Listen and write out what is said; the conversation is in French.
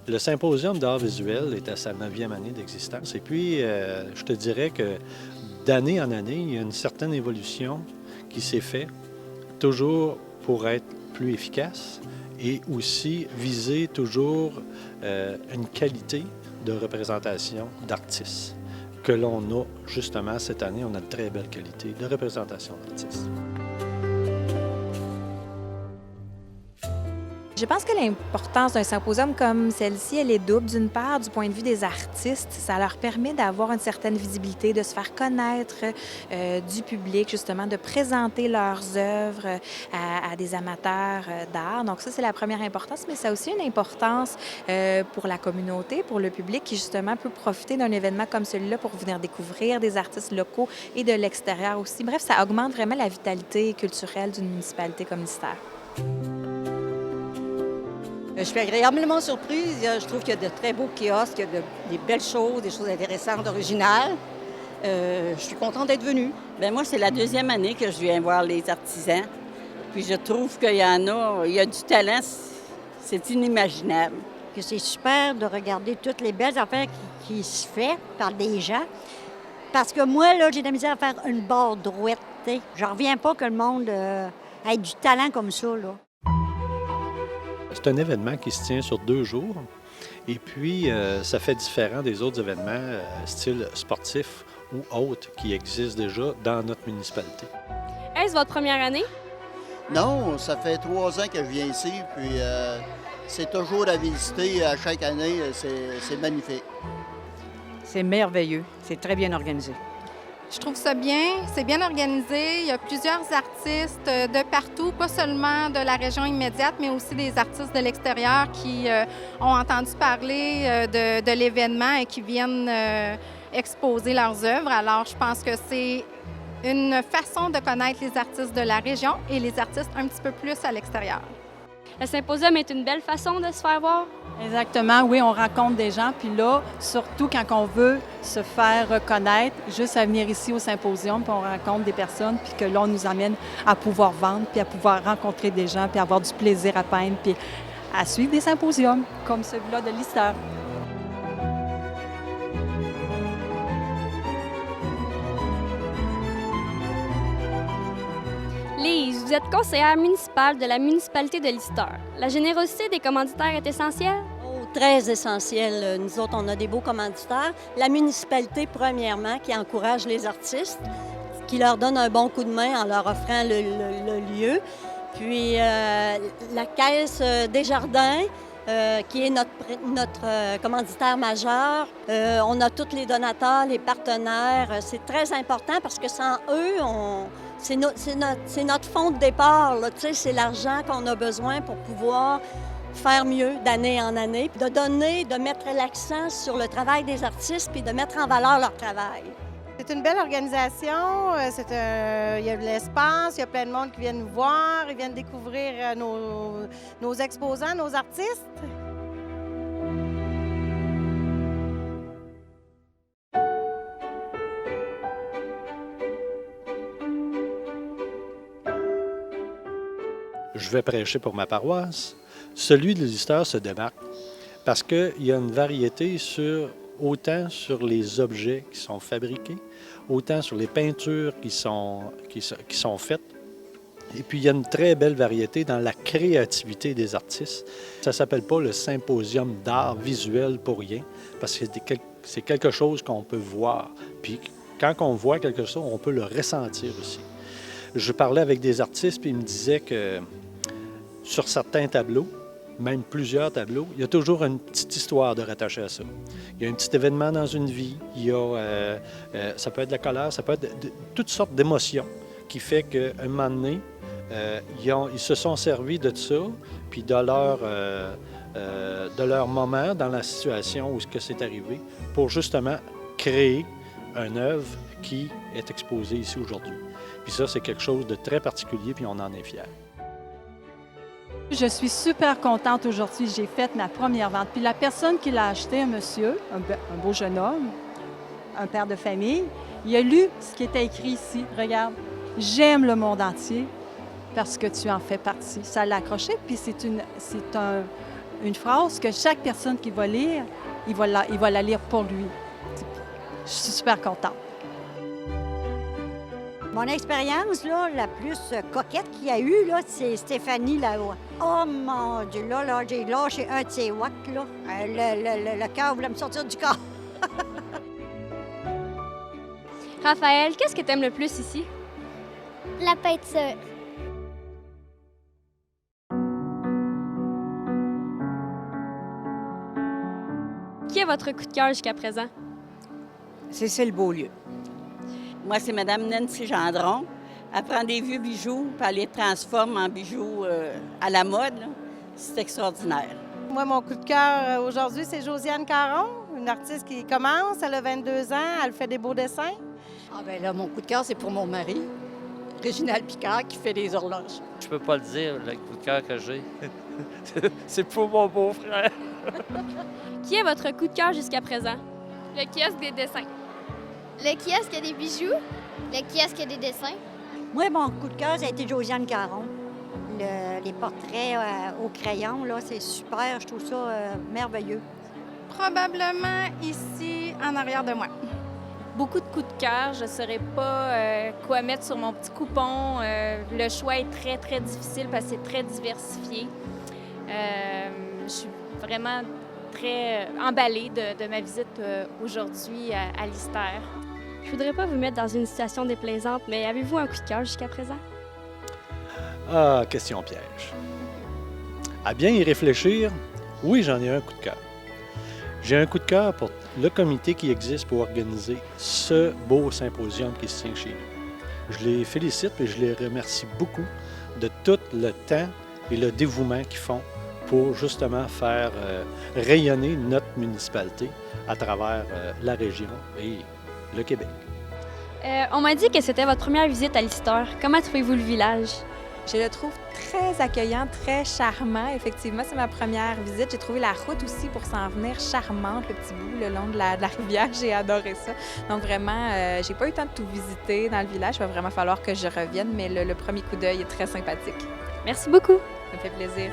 Le Symposium d'art visuel est à sa 9e année d'existence et puis je te dirais que d'année en année, il y a une certaine évolution qui s'est faite, toujours pour être plus efficace et aussi viser toujours une qualité de représentation d'artistes que l'on a justement cette année. On a de très belle qualité de représentation d'artistes. Je pense que l'importance d'un symposium comme celle-ci, elle est double. D'une part, du point de vue des artistes, ça leur permet d'avoir une certaine visibilité, de se faire connaître du public, justement, de présenter leurs œuvres à des amateurs d'art. Donc ça, c'est la première importance, mais ça a aussi une importance pour la communauté, pour le public qui, justement, peut profiter d'un événement comme celui-là pour venir découvrir des artistes locaux et de l'extérieur aussi. Bref, ça augmente vraiment la vitalité culturelle d'une municipalité comme l'Istère. Je suis agréablement surprise. Je trouve qu'il y a de très beaux kiosques, il y a des belles choses, des choses intéressantes, originales. Je suis contente d'être venue. Bien, moi, c'est la 2e année que je viens voir les artisans. Puis je trouve qu'il y en a, il y a du talent, c'est inimaginable. Que c'est super de regarder toutes les belles affaires qui se font par des gens. Parce que moi, là, j'ai de la misère à faire une barre droite. T'sais. Je reviens pas que le monde ait du talent comme ça, là. C'est un événement qui se tient sur 2 jours et puis ça fait différent des autres événements style sportif ou autres qui existent déjà dans notre municipalité. Est-ce votre première année? Non, ça fait 3 ans que je viens ici, puis c'est toujours à visiter à chaque année, c'est magnifique. C'est merveilleux, c'est très bien organisé. Je trouve ça bien, c'est bien organisé. Il y a plusieurs artistes de partout, pas seulement de la région immédiate, mais aussi des artistes de l'extérieur qui ont entendu parler de l'événement et qui viennent exposer leurs œuvres. Alors, je pense que c'est une façon de connaître les artistes de la région et les artistes un petit peu plus à l'extérieur. Le symposium est une belle façon de se faire voir. Exactement, oui, on rencontre des gens, puis là, surtout quand on veut se faire reconnaître, juste à venir ici au symposium, puis on rencontre des personnes, puis que là, on nous amène à pouvoir vendre, puis à pouvoir rencontrer des gens, puis avoir du plaisir à peindre, puis à suivre des symposiums, comme celui-là de l'Istère. Lise, vous êtes conseillère municipale de la municipalité de l'Istère. La générosité des commanditaires est essentielle? Oh, très essentielle. Nous autres, on a des beaux commanditaires. La municipalité, premièrement, qui encourage les artistes, qui leur donne un bon coup de main en leur offrant le lieu. Puis la Caisse Desjardins, qui est notre commanditaire majeur. On a tous les donateurs, les partenaires. C'est très important parce que sans eux, c'est notre fonds de départ. C'est l'argent qu'on a besoin pour pouvoir faire mieux d'année en année, puis de mettre l'accent sur le travail des artistes puis de mettre en valeur leur travail. C'est une belle organisation, il y a de l'espace, il y a plein de monde qui viennent nous voir, ils viennent découvrir nos exposants, nos artistes. Je vais prêcher pour ma paroisse. Celui de l'Istère se démarque parce qu'il y a une variété autant sur les objets qui sont fabriqués, autant sur les peintures qui sont faites. Et puis, il y a une très belle variété dans la créativité des artistes. Ça ne s'appelle pas le symposium d'art visuel pour rien, parce que c'est quelque chose qu'on peut voir. Puis, quand on voit quelque chose, on peut le ressentir aussi. Je parlais avec des artistes, puis ils me disaient que sur certains tableaux, même plusieurs tableaux, il y a toujours une petite histoire de rattacher à ça. Il y a un petit événement dans une vie, il y a, ça peut être de la colère, ça peut être toutes sortes d'émotions qui fait qu'à un moment donné, ils se sont servis de ça, puis de leur moment dans la situation où c'est arrivé, pour justement créer une œuvre qui est exposée ici aujourd'hui. Puis ça, c'est quelque chose de très particulier, puis on en est fiers. Je suis super contente aujourd'hui. J'ai fait ma première vente. Puis la personne qui l'a acheté, un monsieur, un beau jeune homme, un père de famille, il a lu ce qui était écrit ici. Regarde, « J'aime le monde entier parce que tu en fais partie. » Ça l'a accroché, puis c'est une phrase que chaque personne qui va lire, il va la lire pour lui. Je suis super contente. Mon expérience, là, la plus coquette qu'il y a eu, là, c'est Stéphanie là-haut. Oh mon Dieu, là, j'ai lâché un de ses wacks, là. Le cœur voulait me sortir du corps. Raphaël, qu'est-ce que tu aimes le plus ici? La peinture. Qui est votre coup de cœur jusqu'à présent? Cécile Beaulieu. Moi, c'est Mme Nancy Gendron. Elle prend des vieux bijoux, puis elle les transforme en bijoux à la mode. Là. C'est extraordinaire. Moi, mon coup de cœur aujourd'hui, c'est Josiane Caron, une artiste qui commence, elle a 22 ans, elle fait des beaux dessins. Ah ben là, mon coup de cœur, c'est pour mon mari, Réginald Picard, qui fait des horloges. Je peux pas le dire, le coup de cœur que j'ai. C'est pour mon beau-frère. Qui est votre coup de cœur jusqu'à présent? Le kiosque des dessins. Le kiosque des bijoux. Le kiosque des dessins. Moi, mon coup de cœur, ça a été Josiane Caron. Les portraits au crayon, là, c'est super. Je trouve ça merveilleux. Probablement ici, en arrière de moi. Beaucoup de coups de cœur. Je ne saurais pas quoi mettre sur mon petit coupon. Le choix est très, très difficile parce que c'est très diversifié. Je suis vraiment très emballée de ma visite aujourd'hui à l'Istère. Je voudrais pas vous mettre dans une situation déplaisante, mais avez-vous un coup de cœur jusqu'à présent? Ah, question piège. À bien y réfléchir, oui, j'en ai un coup de cœur. J'ai un coup de cœur pour le comité qui existe pour organiser ce beau symposium qui se tient chez nous. Je les félicite et je les remercie beaucoup de tout le temps et le dévouement qu'ils font pour justement faire rayonner notre municipalité à travers la région et le Québec. On m'a dit que c'était votre première visite à l'Histoire. Comment trouvez-vous le village? Je le trouve très accueillant, très charmant. Effectivement, c'est ma première visite. J'ai trouvé la route aussi pour s'en venir charmante, le petit bout le long de la rivière. J'ai adoré ça. Donc vraiment, j'ai pas eu le temps de tout visiter dans le village. Il va vraiment falloir que je revienne, mais le premier coup d'œil est très sympathique. Merci beaucoup. Ça me fait plaisir.